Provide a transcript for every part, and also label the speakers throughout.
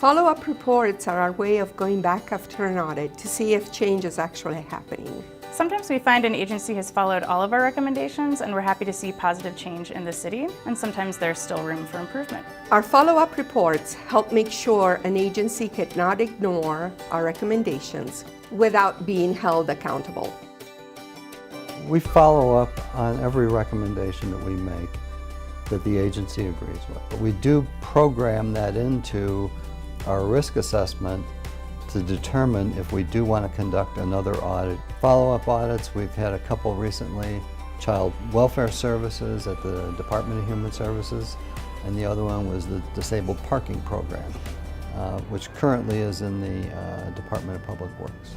Speaker 1: Follow-up reports are our way of going back after an audit to see if change is actually happening.
Speaker 2: Sometimes we find an agency has followed all of our recommendations and we're happy to see positive change in the city, and sometimes there's still room for improvement.
Speaker 1: Our follow-up reports help make sure an agency cannot ignore our recommendations without being held accountable.
Speaker 3: We follow up on every recommendation that we make that the agency agrees with. But we do program that into our risk assessment to determine if we do want to conduct another audit. Follow-up audits, we've had a couple recently, Child Welfare Services at the Department of Human Services, and the other one was the Disabled Parking Program, which currently is in the Department of Public Works.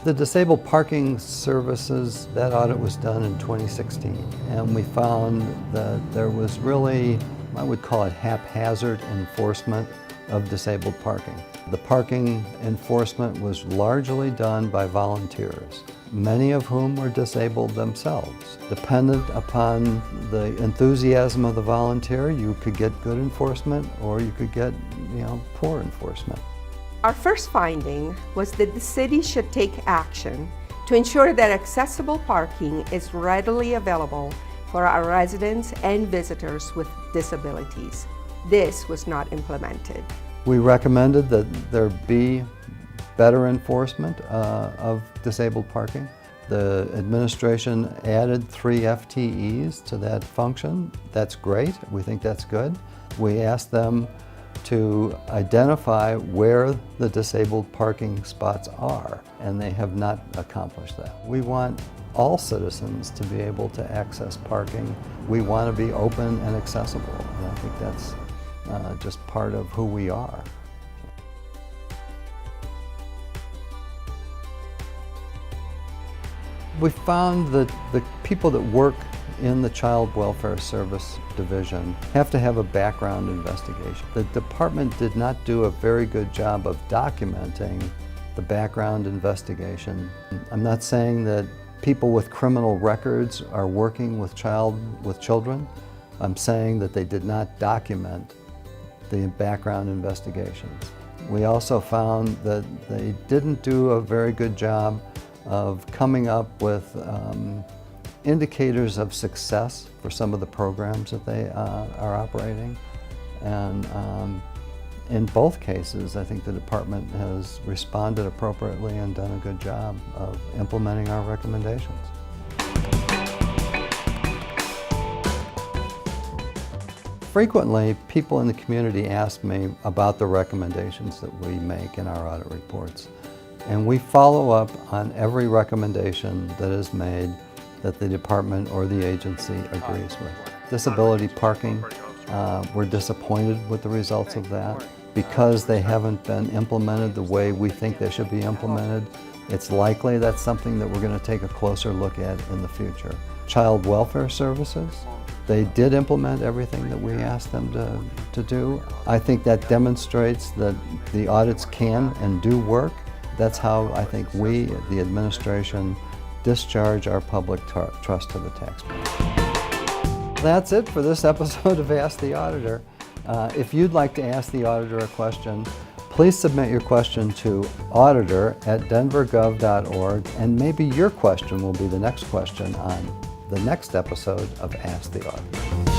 Speaker 3: The Disabled Parking Services, that audit was done in 2016, and we found that there was really, I would call it haphazard enforcement of disabled parking. The parking enforcement was largely done by volunteers, many of whom were disabled themselves. Dependent upon the enthusiasm of the volunteer, you could get good enforcement or you could get, poor enforcement.
Speaker 1: Our first finding was that the city should take action to ensure that accessible parking is readily available for our residents and visitors with disabilities. This was not implemented.
Speaker 3: We recommended that there be better enforcement of disabled parking. The administration added 3 FTEs to that function. That's great. We think that's good. We asked them to identify where the disabled parking spots are, and they have not accomplished that. We want all citizens to be able to access parking. We want to be open and accessible, and I think that's just part of who we are. We found that the people that work in the Child Welfare Service Division have to have a background investigation. The department did not do a very good job of documenting the background investigation. I'm not saying that people with criminal records are working with children. I'm saying that they did not document the background investigations. We also found that they didn't do a very good job of coming up with indicators of success for some of the programs that they are operating. And in both cases, I think the department has responded appropriately and done a good job of implementing our recommendations. Frequently, people in the community ask me about the recommendations that we make in our audit reports. And we follow up on every recommendation that is made that the department or the agency agrees with. Disability parking, we're disappointed with the results of that. Because they haven't been implemented the way we think they should be implemented, it's likely that's something that we're going to take a closer look at in the future. Child Welfare Services, they did implement everything that we asked them to do. I think that demonstrates that the audits can and do work. That's how I think we, the administration, discharge our public trust to the taxpayer. That's it for this episode of Ask the Auditor. If you'd like to ask the auditor a question, please submit your question to auditor@denvergov.org, and maybe your question will be the next question on the next episode of Ask the Auditor.